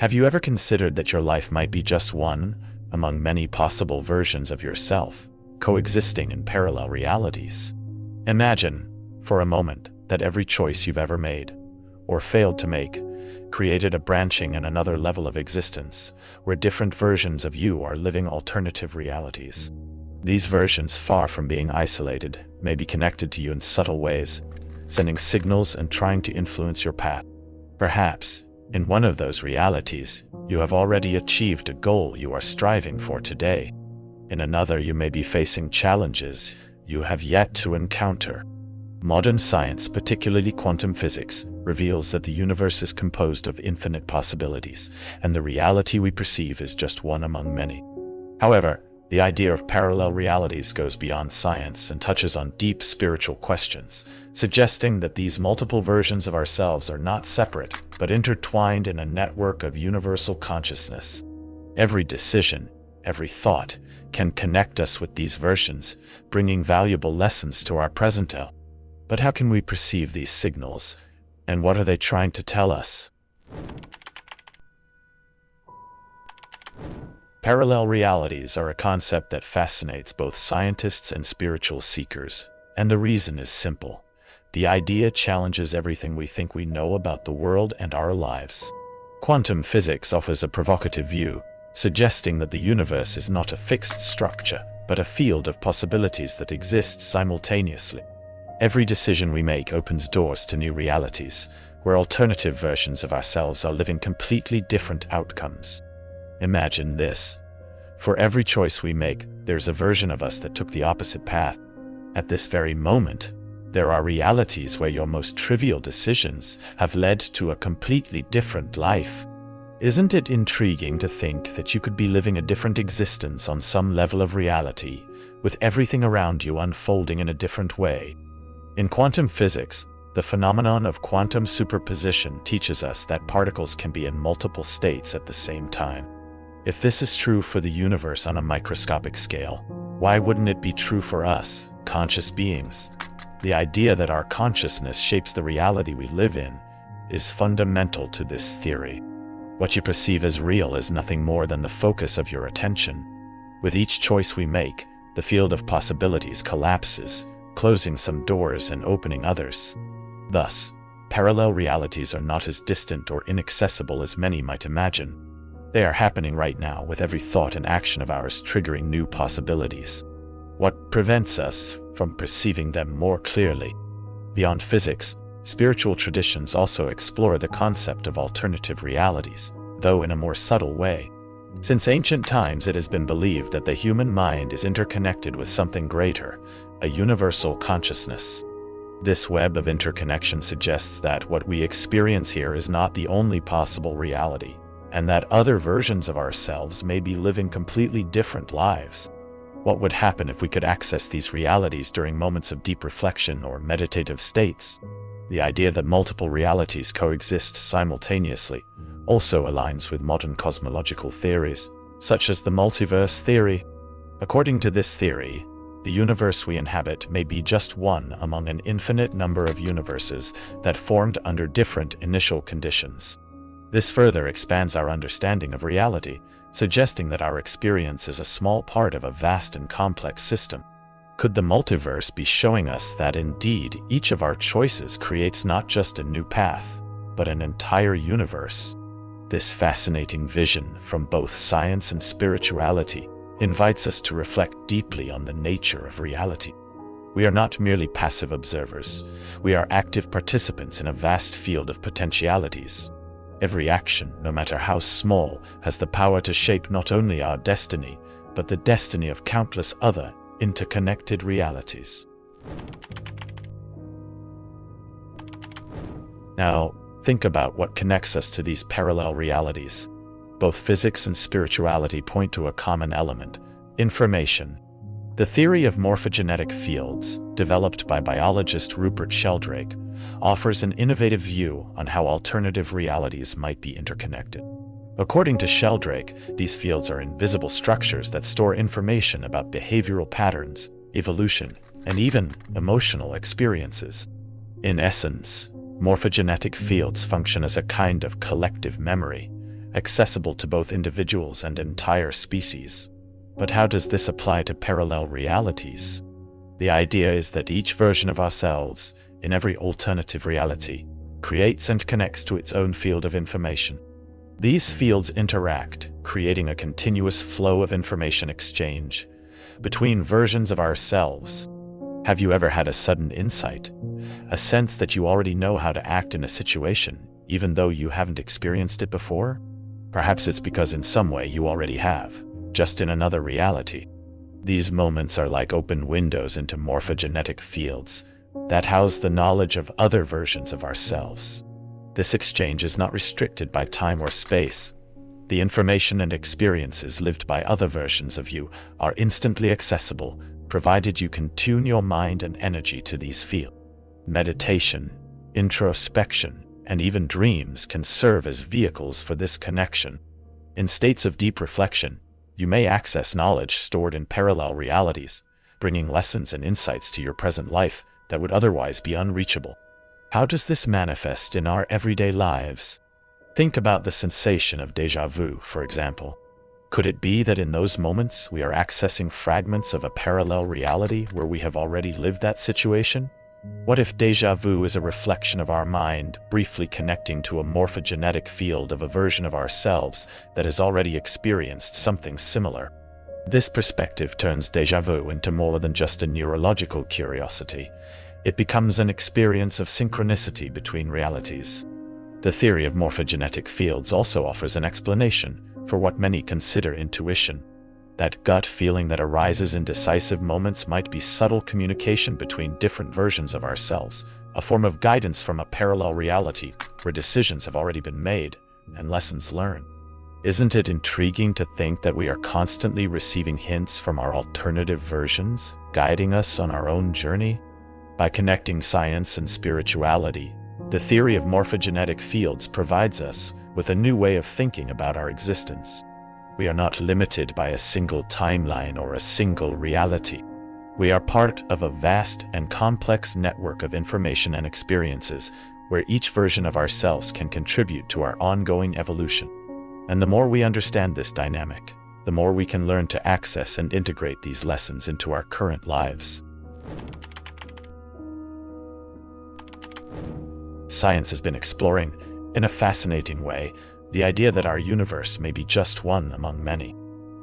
Have you ever considered that your life might be just one among many possible versions of yourself, coexisting in parallel realities? Imagine, for a moment, that every choice you've ever made, or failed to make, created a branching and another level of existence, where different versions of you are living alternative realities. These versions, far from being isolated, may be connected to you in subtle ways, sending signals and trying to influence your path. Perhaps, in one of those realities, you have already achieved a goal you are striving for today. In another, you may be facing challenges you have yet to encounter. Modern science, particularly quantum physics, reveals that the universe is composed of infinite possibilities, and the reality we perceive is just one among many. However, the idea of parallel realities goes beyond science and touches on deep spiritual questions, suggesting that these multiple versions of ourselves are not separate, but intertwined in a network of universal consciousness. Every decision, every thought, can connect us with these versions, bringing valuable lessons to our present self. But how can we perceive these signals, and what are they trying to tell us? Parallel realities are a concept that fascinates both scientists and spiritual seekers, and the reason is simple. The idea challenges everything we think we know about the world and our lives. Quantum physics offers a provocative view, suggesting that the universe is not a fixed structure, but a field of possibilities that exists simultaneously. Every decision we make opens doors to new realities, where alternative versions of ourselves are living completely different outcomes. Imagine this. For every choice we make, there's a version of us that took the opposite path. At this very moment, there are realities where your most trivial decisions have led to a completely different life. Isn't it intriguing to think that you could be living a different existence on some level of reality, with everything around you unfolding in a different way? In quantum physics, the phenomenon of quantum superposition teaches us that particles can be in multiple states at the same time. If this is true for the universe on a microscopic scale, why wouldn't it be true for us, conscious beings? The idea that our consciousness shapes the reality we live in is fundamental to this theory. What you perceive as real is nothing more than the focus of your attention. With each choice we make, the field of possibilities collapses, closing some doors and opening others. Thus, parallel realities are not as distant or inaccessible as many might imagine. They are happening right now, with every thought and action of ours triggering new possibilities. What prevents us from perceiving them more clearly? Beyond physics, spiritual traditions also explore the concept of alternative realities, though in a more subtle way. Since ancient times, it has been believed that the human mind is interconnected with something greater, a universal consciousness. This web of interconnection suggests that what we experience here is not the only possible reality, and that other versions of ourselves may be living completely different lives. What would happen if we could access these realities during moments of deep reflection or meditative states? The idea that multiple realities coexist simultaneously also aligns with modern cosmological theories, such as the multiverse theory. According to this theory, the universe we inhabit may be just one among an infinite number of universes that formed under different initial conditions. This further expands our understanding of reality, suggesting that our experience is a small part of a vast and complex system. Could the multiverse be showing us that indeed each of our choices creates not just a new path, but an entire universe? This fascinating vision from both science and spirituality invites us to reflect deeply on the nature of reality. We are not merely passive observers. We are active participants in a vast field of potentialities. Every action, no matter how small, has the power to shape not only our destiny, but the destiny of countless other interconnected realities. Now, think about what connects us to these parallel realities. Both physics and spirituality point to a common element: information. The theory of morphogenetic fields, developed by biologist Rupert Sheldrake, offers an innovative view on how alternative realities might be interconnected. According to Sheldrake, these fields are invisible structures that store information about behavioral patterns, evolution, and even emotional experiences. In essence, morphogenetic fields function as a kind of collective memory, accessible to both individuals and entire species. But how does this apply to parallel realities? The idea is that each version of ourselves, in every alternative reality, creates and connects to its own field of information. These fields interact, creating a continuous flow of information exchange between versions of ourselves. Have you ever had a sudden insight, a sense that you already know how to act in a situation, even though you haven't experienced it before? Perhaps it's because in some way you already have, just in another reality. These moments are like open windows into morphogenetic fields that house the knowledge of other versions of ourselves. This exchange is not restricted by time or space. The information and experiences lived by other versions of you are instantly accessible, provided you can tune your mind and energy to these fields. Meditation, introspection, and even dreams can serve as vehicles for this connection. In states of deep reflection, you may access knowledge stored in parallel realities, bringing lessons and insights to your present life that would otherwise be unreachable. How does this manifest in our everyday lives? Think about the sensation of déjà vu, for example. Could it be that in those moments we are accessing fragments of a parallel reality where we have already lived that situation? What if déjà vu is a reflection of our mind, briefly connecting to a morphogenetic field of a version of ourselves that has already experienced something similar? This perspective turns déjà vu into more than just a neurological curiosity. It becomes an experience of synchronicity between realities. The theory of morphogenetic fields also offers an explanation for what many consider intuition. That gut feeling that arises in decisive moments might be subtle communication between different versions of ourselves, a form of guidance from a parallel reality where decisions have already been made and lessons learned. Isn't it intriguing to think that we are constantly receiving hints from our alternative versions, guiding us on our own journey? By connecting science and spirituality, the theory of morphogenetic fields provides us with a new way of thinking about our existence. We are not limited by a single timeline or a single reality. We are part of a vast and complex network of information and experiences where each version of ourselves can contribute to our ongoing evolution. And the more we understand this dynamic, the more we can learn to access and integrate these lessons into our current lives. Science has been exploring, in a fascinating way, the idea that our universe may be just one among many.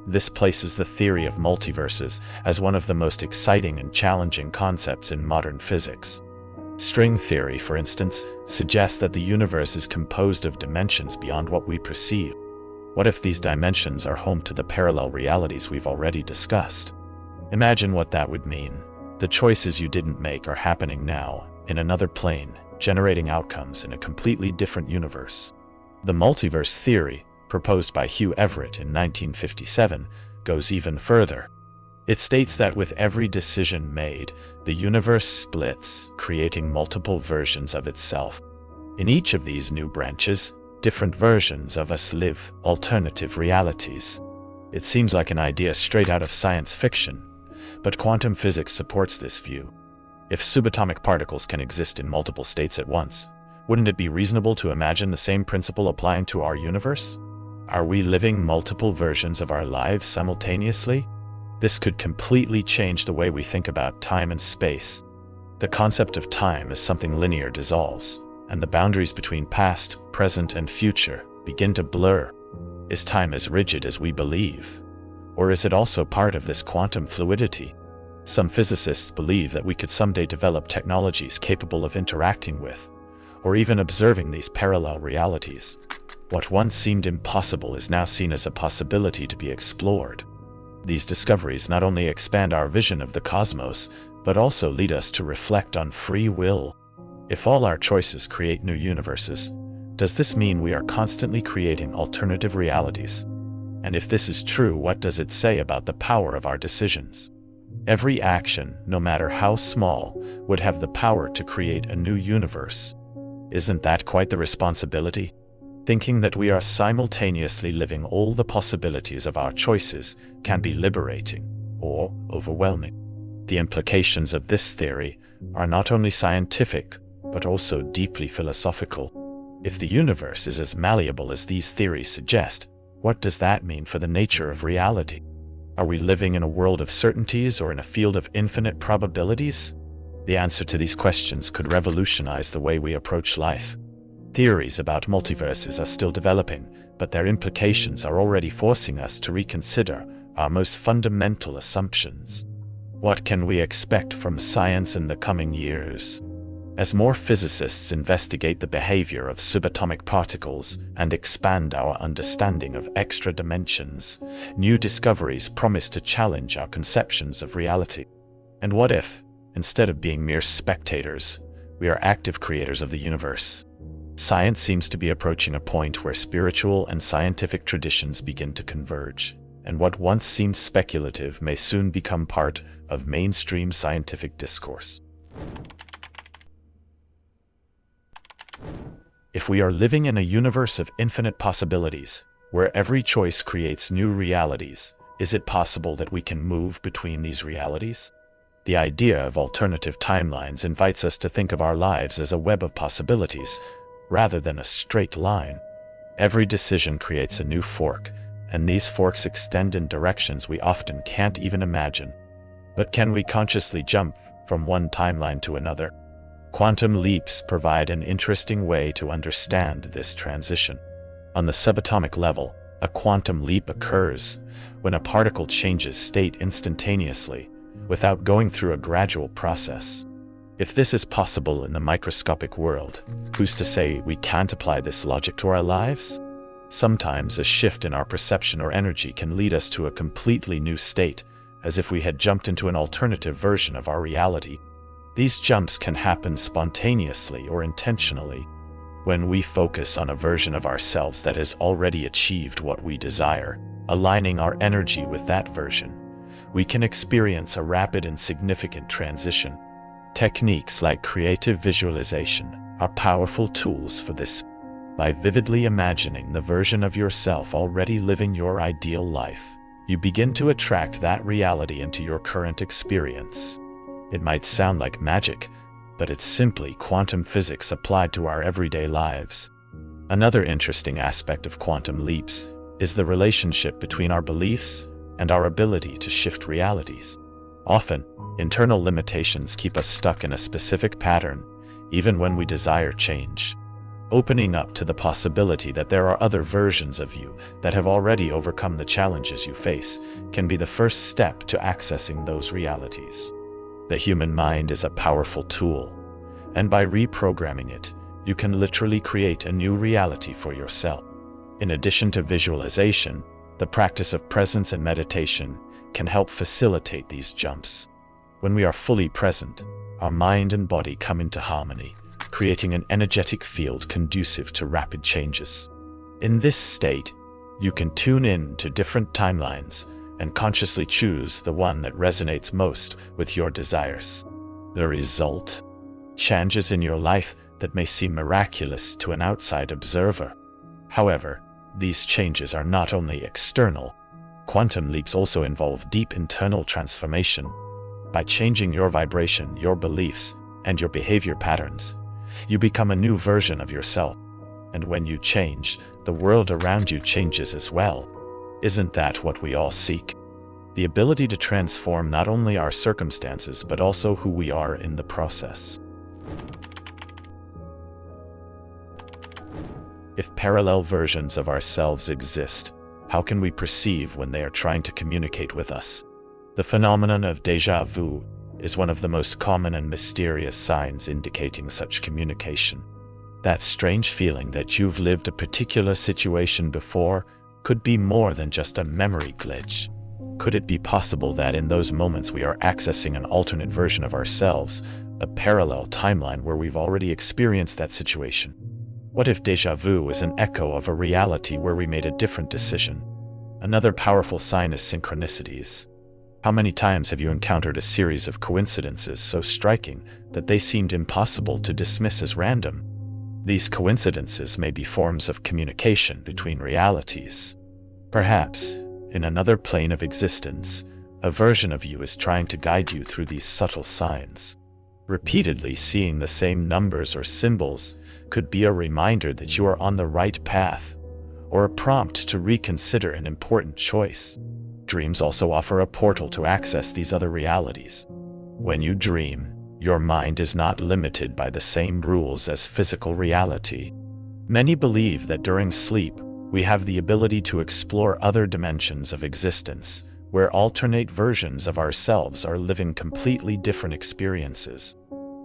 This places the theory of multiverses as one of the most exciting and challenging concepts in modern physics. String theory, for instance, suggests that the universe is composed of dimensions beyond what we perceive. What if these dimensions are home to the parallel realities we've already discussed? Imagine what that would mean. The choices you didn't make are happening now, in another plane, generating outcomes in a completely different universe. The multiverse theory, proposed by Hugh Everett in 1957, goes even further. It states that with every decision made, the universe splits, creating multiple versions of itself. In each of these new branches, different versions of us live alternative realities. It seems like an idea straight out of science fiction, but quantum physics supports this view. If subatomic particles can exist in multiple states at once, wouldn't it be reasonable to imagine the same principle applying to our universe? Are we living multiple versions of our lives simultaneously? This could completely change the way we think about time and space. The concept of time as something linear dissolves, and the boundaries between past, present, and future begin to blur. Is time as rigid as we believe? Or is it also part of this quantum fluidity? Some physicists believe that we could someday develop technologies capable of interacting with, or even observing these parallel realities. What once seemed impossible is now seen as a possibility to be explored. These discoveries not only expand our vision of the cosmos, but also lead us to reflect on free will. If all our choices create new universes, does this mean we are constantly creating alternative realities? And if this is true, what does it say about the power of our decisions? Every action, no matter how small, would have the power to create a new universe. Isn't that quite the responsibility? Thinking that we are simultaneously living all the possibilities of our choices can be liberating or overwhelming. The implications of this theory are not only scientific, but also deeply philosophical. If the universe is as malleable as these theories suggest, what does that mean for the nature of reality? Are we living in a world of certainties or in a field of infinite probabilities? The answer to these questions could revolutionize the way we approach life. Theories about multiverses are still developing, but their implications are already forcing us to reconsider our most fundamental assumptions. What can we expect from science in the coming years? As more physicists investigate the behavior of subatomic particles and expand our understanding of extra dimensions, new discoveries promise to challenge our conceptions of reality. And what if, instead of being mere spectators, we are active creators of the universe? Science seems to be approaching a point where spiritual and scientific traditions begin to converge, and what once seemed speculative may soon become part of mainstream scientific discourse. If we are living in a universe of infinite possibilities, where every choice creates new realities, is it possible that we can move between these realities? The idea of alternative timelines invites us to think of our lives as a web of possibilities, rather than a straight line. Every decision creates a new fork, and these forks extend in directions we often can't even imagine. But can we consciously jump from one timeline to another? Quantum leaps provide an interesting way to understand this transition. On the subatomic level, a quantum leap occurs when a particle changes state instantaneously, without going through a gradual process. If this is possible in the microscopic world, who's to say we can't apply this logic to our lives? Sometimes a shift in our perception or energy can lead us to a completely new state, as if we had jumped into an alternative version of our reality. These jumps can happen spontaneously or intentionally. When we focus on a version of ourselves that has already achieved what we desire, aligning our energy with that version, we can experience a rapid and significant transition. Techniques like creative visualization are powerful tools for this. By vividly imagining the version of yourself already living your ideal life, you begin to attract that reality into your current experience. It might sound like magic, but it's simply quantum physics applied to our everyday lives. Another interesting aspect of quantum leaps is the relationship between our beliefs and our ability to shift realities. Often, internal limitations keep us stuck in a specific pattern, even when we desire change. Opening up to the possibility that there are other versions of you that have already overcome the challenges you face can be the first step to accessing those realities. The human mind is a powerful tool, and by reprogramming it, you can literally create a new reality for yourself. In addition to visualization, the practice of presence and meditation can help facilitate these jumps. When we are fully present, our mind and body come into harmony, creating an energetic field conducive to rapid changes. In this state, you can tune in to different timelines and consciously choose the one that resonates most with your desires. The result? Changes in your life that may seem miraculous to an outside observer. However, these changes are not only external. Quantum leaps also involve deep internal transformation. By changing your vibration, your beliefs, and your behavior patterns, you become a new version of yourself. And when you change, the world around you changes as well. Isn't that what we all seek? The ability to transform not only our circumstances but also who we are in the process. If parallel versions of ourselves exist, how can we perceive when they are trying to communicate with us? The phenomenon of déjà vu is one of the most common and mysterious signs indicating such communication. That strange feeling that you've lived a particular situation before could be more than just a memory glitch. Could it be possible that in those moments we are accessing an alternate version of ourselves, a parallel timeline where we've already experienced that situation? What if déjà vu is an echo of a reality where we made a different decision? Another powerful sign is synchronicities. How many times have you encountered a series of coincidences so striking that they seemed impossible to dismiss as random? These coincidences may be forms of communication between realities. Perhaps, in another plane of existence, A version of you is trying to guide you through these subtle signs. Repeatedly seeing the same numbers or symbols could be a reminder that you are on the right path, or a prompt to reconsider an important choice. Dreams also offer a portal to access these other realities. When you dream, your mind is not limited by the same rules as physical reality. Many believe that during sleep, we have the ability to explore other dimensions of existence, where alternate versions of ourselves are living completely different experiences.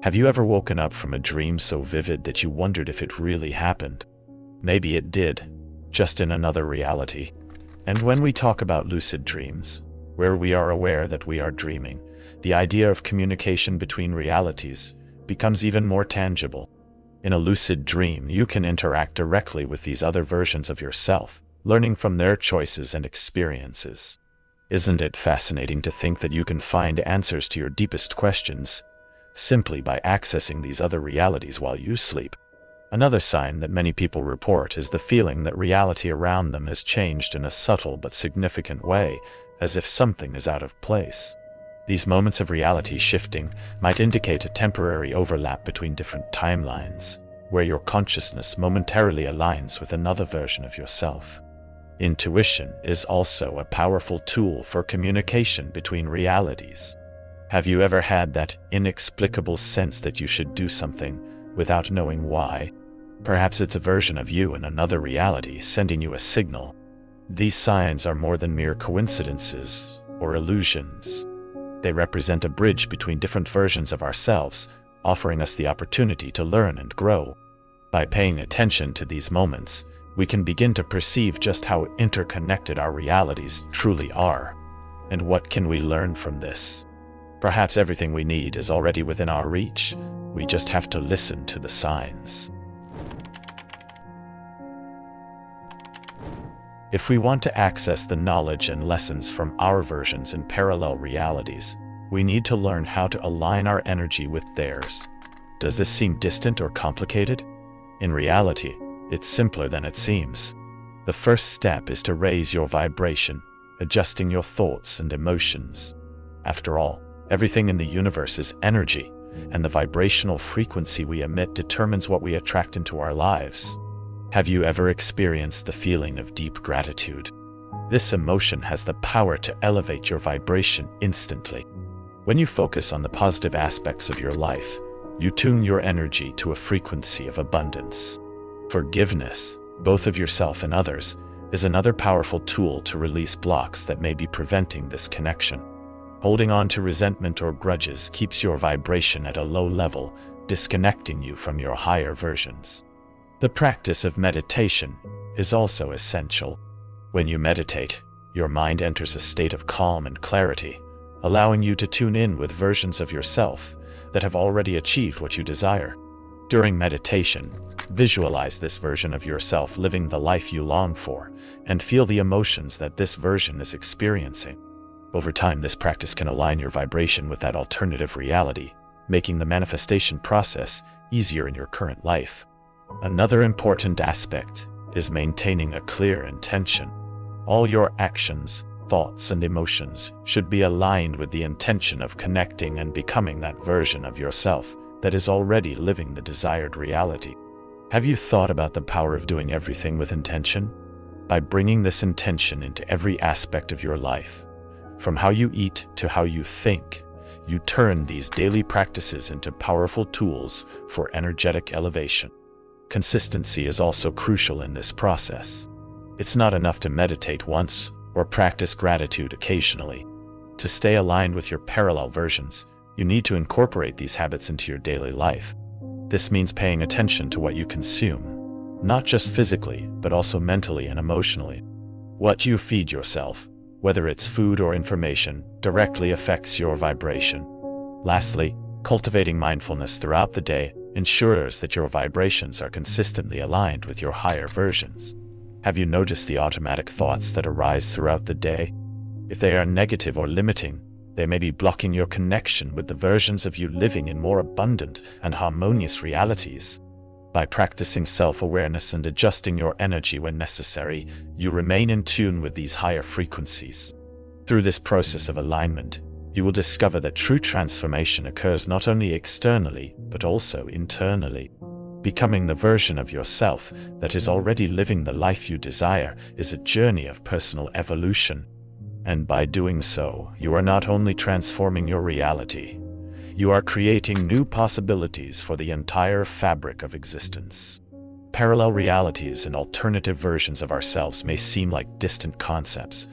Have you ever woken up from a dream so vivid that you wondered if it really happened? Maybe it did, just in another reality. And when we talk about lucid dreams, where we are aware that we are dreaming, the idea of communication between realities becomes even more tangible. In a lucid dream, you can interact directly with these other versions of yourself, learning from their choices and experiences. Isn't it fascinating to think that you can find answers to your deepest questions simply by accessing these other realities while you sleep? Another sign that many people report is the feeling that reality around them has changed in a subtle but significant way, as if something is out of place. These moments of reality shifting might indicate a temporary overlap between different timelines, where your consciousness momentarily aligns with another version of yourself. Intuition is also a powerful tool for communication between realities. Have you ever had that inexplicable sense that you should do something without knowing why? Perhaps it's a version of you in another reality sending you a signal. These signs are more than mere coincidences or illusions. They represent a bridge between different versions of ourselves, offering us the opportunity to learn and grow. By paying attention to these moments, we can begin to perceive just how interconnected our realities truly are. And what can we learn from this? Perhaps everything we need is already within our reach. We just have to listen to the signs. If we want to access the knowledge and lessons from our versions in parallel realities, we need to learn how to align our energy with theirs. Does this seem distant or complicated? In reality, it's simpler than it seems. The first step is to raise your vibration, adjusting your thoughts and emotions. After all, everything in the universe is energy, and the vibrational frequency we emit determines what we attract into our lives. Have you ever experienced the feeling of deep gratitude? This emotion has the power to elevate your vibration instantly. When you focus on the positive aspects of your life, you tune your energy to a frequency of abundance. Forgiveness, both of yourself and others, is another powerful tool to release blocks that may be preventing this connection. Holding on to resentment or grudges keeps your vibration at a low level, disconnecting you from your higher versions. The practice of meditation is also essential. When you meditate, your mind enters a state of calm and clarity, allowing you to tune in with versions of yourself that have already achieved what you desire. During meditation, visualize this version of yourself living the life you long for, and feel the emotions that this version is experiencing. Over time, this practice can align your vibration with that alternative reality, making the manifestation process easier in your current life. Another important aspect is maintaining a clear intention. All your actions, thoughts, and emotions should be aligned with the intention of connecting and becoming that version of yourself that is already living the desired reality. Have you thought about the power of doing everything with intention? By bringing this intention into every aspect of your life, from how you eat to how you think, you turn these daily practices into powerful tools for energetic elevation. Consistency is also crucial in this process. It's not enough to meditate once or practice gratitude occasionally. To stay aligned with your parallel versions, you need to incorporate these habits into your daily life. This means paying attention to what you consume, not just physically, but also mentally and emotionally. What you feed yourself, whether it's food or information, directly affects your vibration. Lastly, cultivating mindfulness throughout the day ensures that your vibrations are consistently aligned with your higher versions. Have you noticed the automatic thoughts that arise throughout the day? If they are negative or limiting, they may be blocking your connection with the versions of you living in more abundant and harmonious realities. By practicing self-awareness and adjusting your energy when necessary, you remain in tune with these higher frequencies. Through this process of alignment, you will discover that true transformation occurs not only externally, but also internally. Becoming the version of yourself that is already living the life you desire is a journey of personal evolution. And by doing so, you are not only transforming your reality, you are creating new possibilities for the entire fabric of existence. Parallel realities and alternative versions of ourselves may seem like distant concepts,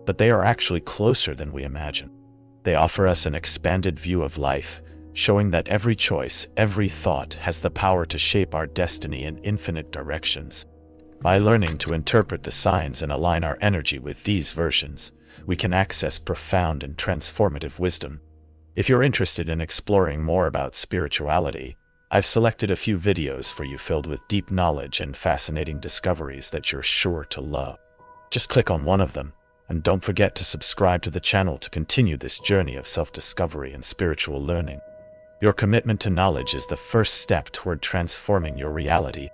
but they are actually closer than we imagine. They offer us an expanded view of life, showing that every choice, every thought has the power to shape our destiny in infinite directions. By learning to interpret the signs and align our energy with these versions, we can access profound and transformative wisdom. If you're interested in exploring more about spirituality, I've selected a few videos for you filled with deep knowledge and fascinating discoveries that you're sure to love. Just click on one of them, and don't forget to subscribe to the channel to continue this journey of self-discovery and spiritual learning. Your commitment to knowledge is the first step toward transforming your reality.